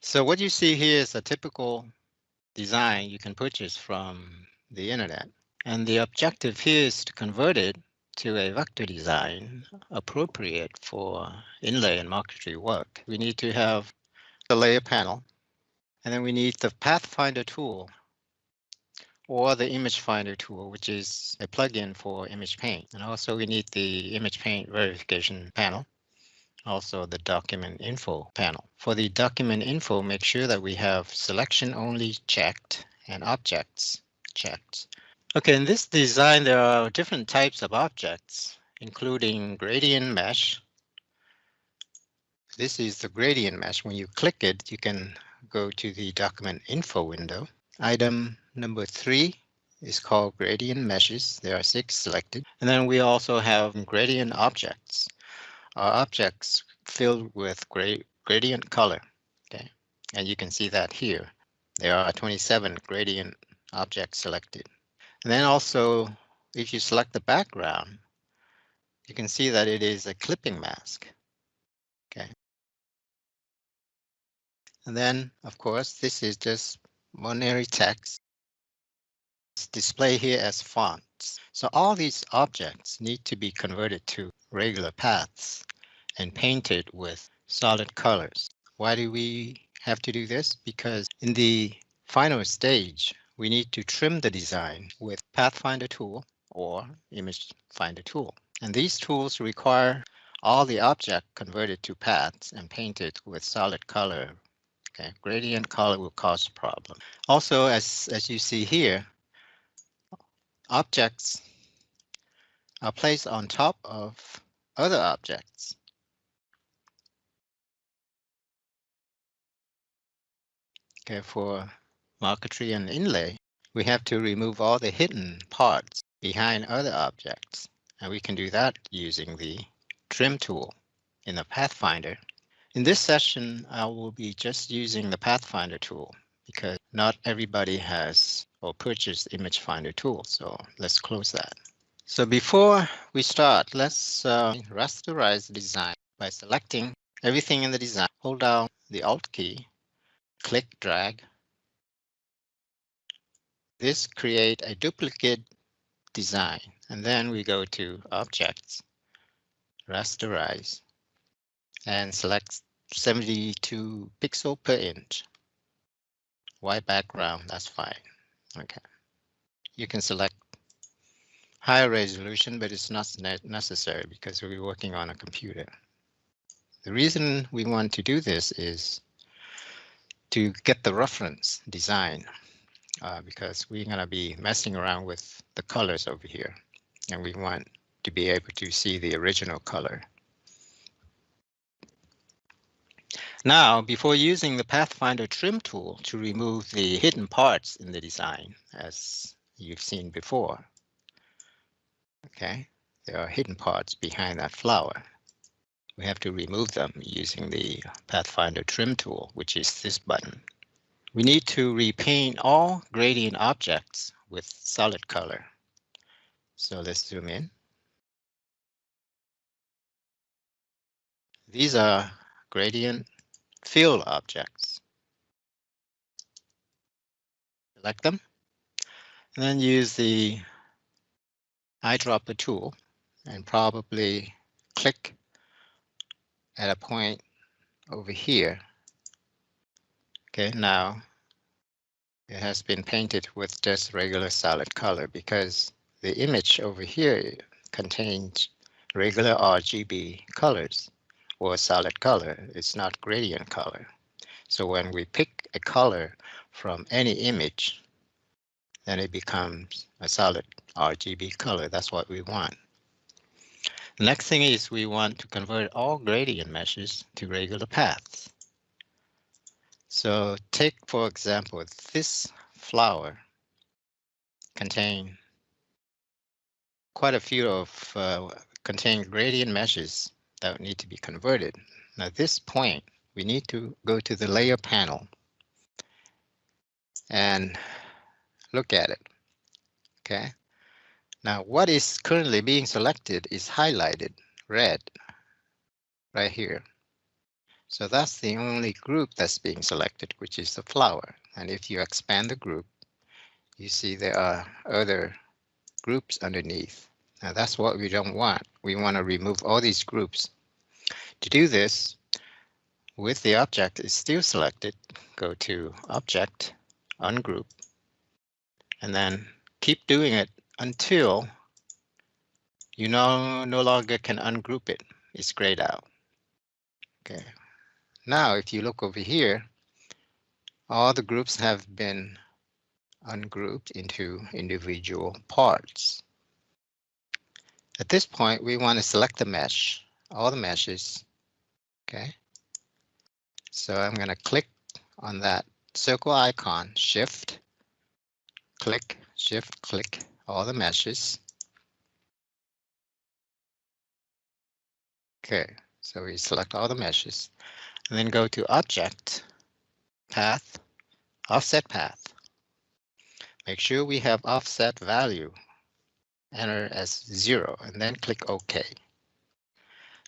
So what you see here is a typical design you can purchase from the internet. And the objective here is to convert it to a vector design appropriate for inlay and marquetry work. We need to have the layer panel, and then we need the Pathfinder tool or the Image Finder tool, which is a plugin for Image Paint. And also we need the Image Paint verification panel, also the document info panel. For the document info, make sure that we have selection only checked and objects checked. Okay, in this design, there are different types of objects, including gradient mesh. This is the gradient mesh. When you click it, you can go to the document info window. Item number 3 is called gradient meshes. There are 6 selected. And then we also have gradient objects. Our objects filled with gradient color. Okay, and you can see that here. There are 27 gradient objects selected. And then also, if you select the background, you can see that it is a clipping mask. Okay. And then, of course, this is just binary text. It's displayed here as fonts. So all these objects need to be converted to regular paths and painted with solid colors. Why do we have to do this? Because in the final stage, we need to trim the design with Pathfinder tool or Image Finder tool. And these tools require all the object converted to paths and painted with solid color. Okay, gradient color will cause a problem. Also, as you see here, objects are placed on top of other objects. Okay, for marquetry and inlay, we have to remove all the hidden parts behind other objects. And we can do that using the trim tool in the Pathfinder. In this session, I will be just using the Pathfinder tool because not everybody has or purchased Image Finder tool. So let's close that. So before we start, let's rasterize the design by selecting everything in the design. Hold down the Alt key, click, drag. This create a duplicate design, and then we go to Objects, Rasterize, and select 72 pixel per inch. White background, that's fine. Okay. You can select higher resolution, but it's not necessary because we're working on a computer. The reason we want to do this is to get the reference design because we're going to be messing around with the colors over here, and we want to be able to see the original color. Now, before using the Pathfinder trim tool to remove the hidden parts in the design, as you've seen before, okay, there are hidden parts behind that flower. We have to remove them using the Pathfinder trim tool, which is this button. We need to repaint all gradient objects with solid color. So let's zoom in. These are gradient fill objects. Select them, and then use the eyedropper tool and probably click at a point over here. Okay, now it has been painted with just regular solid color because the image over here contains regular RGB colors or solid color. It's not gradient color. So when we pick a color from any image, then it becomes a solid RGB color. That's what we want. The next thing is we want to convert all gradient meshes to regular paths. So take, for example, this flower contain quite a few of contain gradient meshes that need to be converted. Now at this point, we need to go to the layer panel and look at it. Okay. Now what is currently being selected is highlighted red right here. So that's the only group that's being selected, which is the flower. And if you expand the group, you see there are other groups underneath. Now that's what we don't want. We want to remove all these groups. To do this, with the object is still selected, go to Object, Ungroup, and then keep doing it until you no longer can ungroup it. It's grayed out. Okay. Now, if you look over here, all the groups have been ungrouped into individual parts. At this point, we want to select the mesh, all the meshes. Okay. So I'm going to click on that circle icon, Shift, click, Shift, click, all the meshes. Okay, so we select all the meshes and then go to Object, Path, Offset Path. Make sure we have offset value, enter as 0, and then click OK.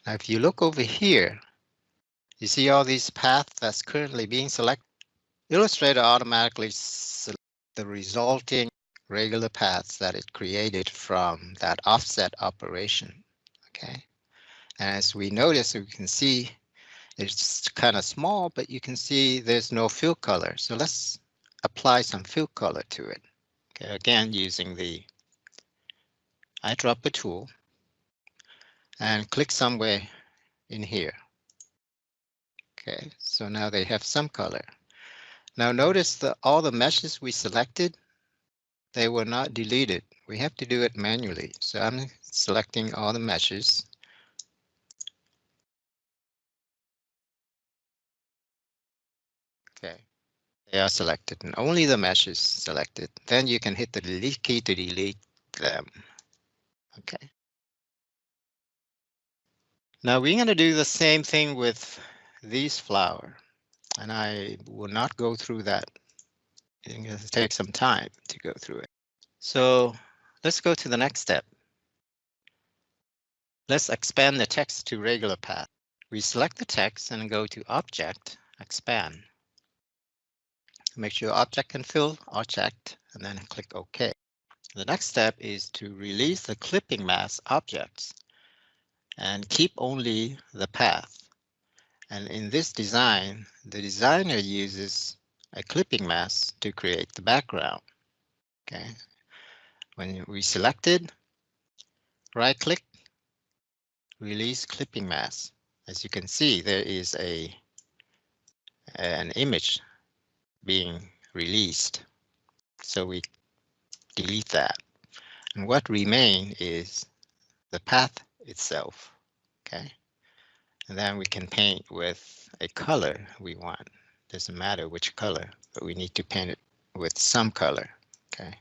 Now, if you look over here, you see all these paths that's currently being selected. Illustrator automatically selects the resulting regular paths that it created from that offset operation. Okay, and as we notice, we can see it's kind of small, but you can see there's no fill color. So let's apply some fill color to it. Okay, again, using the eyedropper tool and click somewhere in here. Okay, so now they have some color. Now notice that all the meshes we selected, they were not deleted. We have to do it manually. So I'm selecting all the meshes. Okay, they are selected and only the meshes selected. Then you can hit the delete key to delete them. Okay. Now we're going to do the same thing with these flower, and I will not go through that. It's going to take some time to go through it. So let's go to the next step. Let's expand the text to regular path. We select the text and go to Object, Expand. Make sure Object can fill, Object, and then click OK. The next step is to release the clipping mask objects and keep only the path. And in this design, the designer uses a clipping mask to create the background. Okay. When we selected, right click, release clipping mask. As you can see, there is an image being released. So we delete that. And what remains is the path itself. Okay. And then we can paint with a color we want. Doesn't matter which color, but we need to paint it with some color. Okay.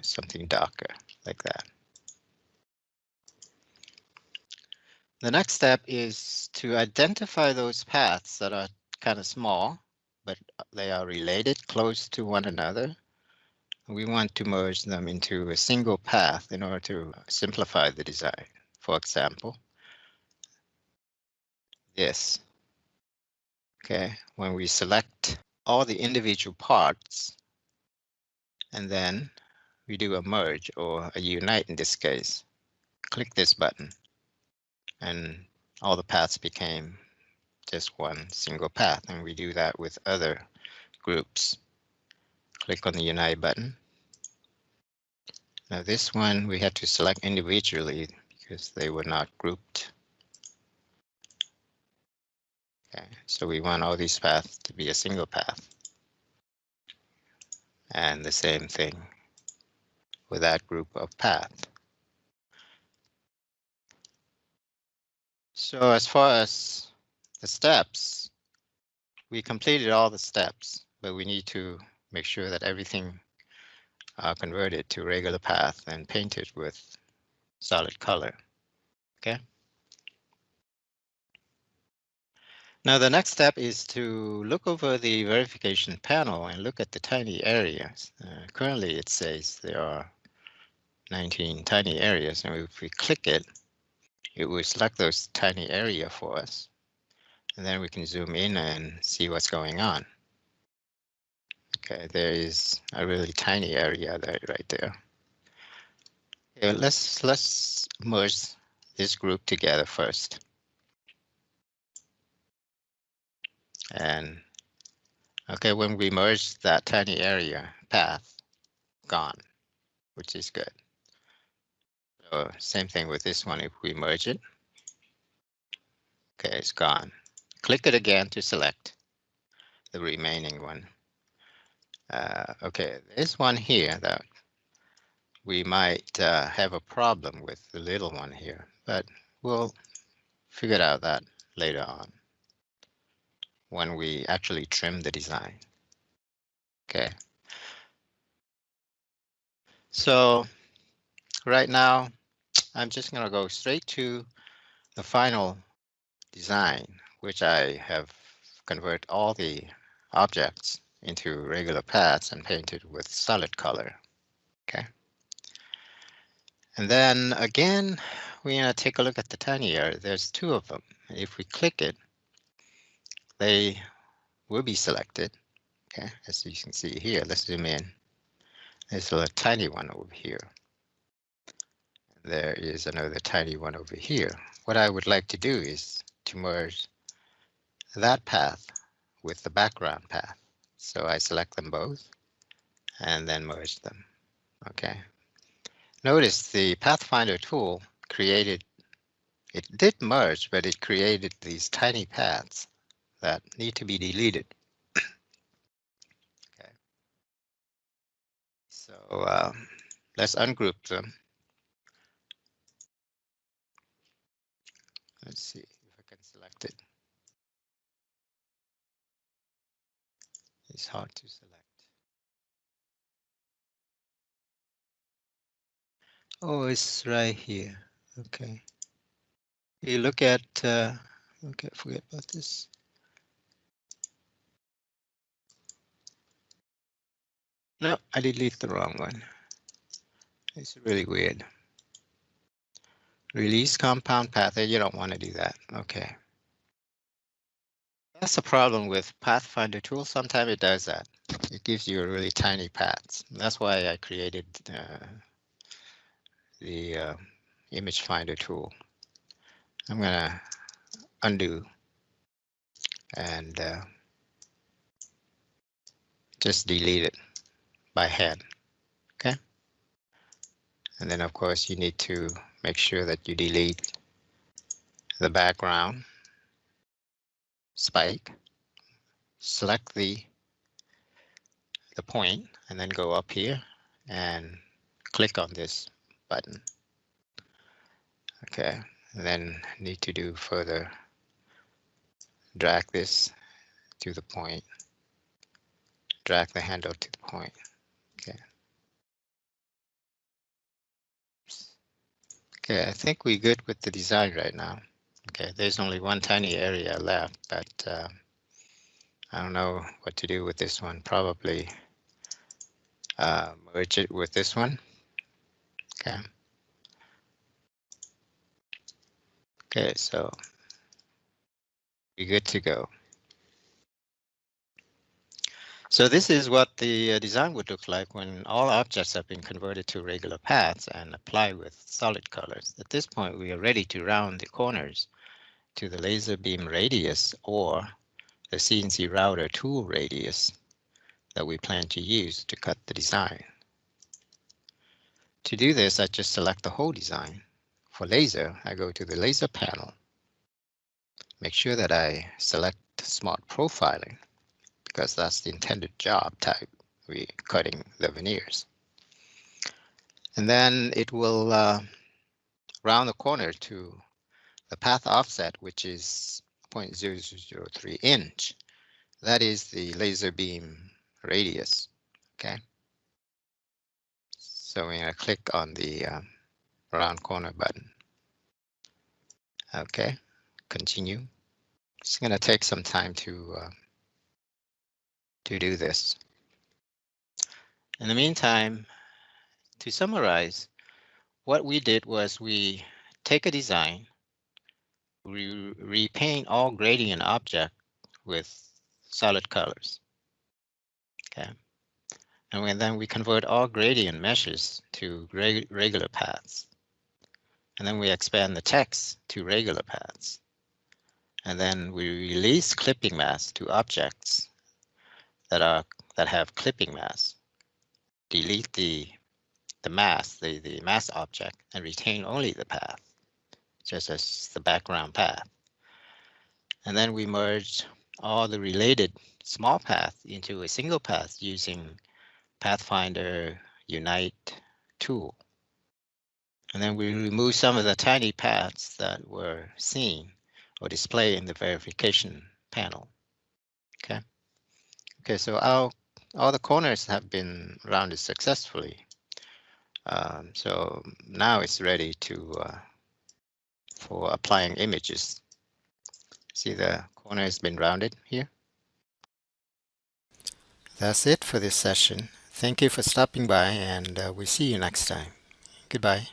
Something darker like that. The next step is to identify those paths that are kind of small, but they are related close to one another. We want to merge them into a single path in order to simplify the design. For example, this. Okay, when we select all the individual parts, and then we do a merge or a unite in this case, click this button, and all the paths became just one single path, and we do that with other groups. Click on the Unite button. Now this one we had to select individually because they were not grouped. Okay, so we want all these paths to be a single path. And the same thing with that group of paths. So as far as the steps, we completed all the steps, but we need to make sure that everything converted to regular path and painted with solid color. Okay. Now the next step is to look over the verification panel and look at the tiny areas. Currently it says there are 19 tiny areas, and if we click it, it will select those tiny area for us. And then we can zoom in and see what's going on. Okay, there is a really tiny area there, right there. Okay, let's merge this group together first. And okay, when we merge that tiny area, path gone, which is good. So same thing with this one. If we merge it, okay, it's gone. Click it again to select the remaining one. Okay, this one here that we might have a problem with the little one here, but we'll figure out that later on when we actually trim the design. Okay. So right now, I'm just going to go straight to the final design, which I have converted all the objects into regular paths and painted with solid color. Okay. And then again, we're going to take a look at the tiny area. There's two of them. If we click it, they will be selected. Okay, as you can see here, let's zoom in. There's a tiny one over here. There is another tiny one over here. What I would like to do is to merge that path with the background path. So I select them both and then merge them. Okay. Notice the Pathfinder tool created, it did merge, but it created these tiny paths that need to be deleted. Okay. So let's ungroup them. Let's see if I can select it. It's hard to select. Oh, it's right here. Okay. You look at, okay, forget about this. No, I deleted the wrong one. It's really weird. Release compound path. You don't want to do that. Okay. That's the problem with Pathfinder tool. Sometimes it does that. It gives you a really tiny paths. That's why I created the image finder tool. I'm gonna undo and just delete it by hand. Okay. And then of course you need to make sure that you delete the background spike. Select the point and then go up here and click on this button. Okay, and then need to do further drag this to the point, drag the handle to the point. Okay. Okay, I think we're good with the design right now. Okay, there's only one tiny area left, but I don't know what to do with this one. Probably merge it with this one. Okay. Okay, so we're good to go. So this is what the design would look like when all objects have been converted to regular paths and applied with solid colors. At this point, we are ready to round the corners to the laser beam radius or the CNC router tool radius that we plan to use to cut the design. To do this, I just select the whole design. For laser, I go to the laser panel. Make sure that I select Smart Profiling, because that's the intended job type. We're cutting the veneers. And then it will round the corner to the path offset, which is 0.0003 inch. That is the laser beam radius. Okay. So we're going to click on the round corner button. Okay, continue. It's going to take some time to do this. In the meantime, to summarize, what we did was we take a design, we repaint all gradient object with solid colors. Okay. And then we convert all gradient meshes to regular paths. And then we expand the text to regular paths. And then we release clipping mask to objects that have clipping mask. Delete the mask, the mask object, and retain only the path, just as the background path. And then we merge all the related small paths into a single path using Pathfinder Unite tool. And then we remove some of the tiny paths that were seen or displayed in the verification panel. Okay. Okay, so all the corners have been rounded successfully. So now it's ready for applying images. See, the corner has been rounded here. That's it for this session. Thank you for stopping by, and we'll see you next time. Goodbye.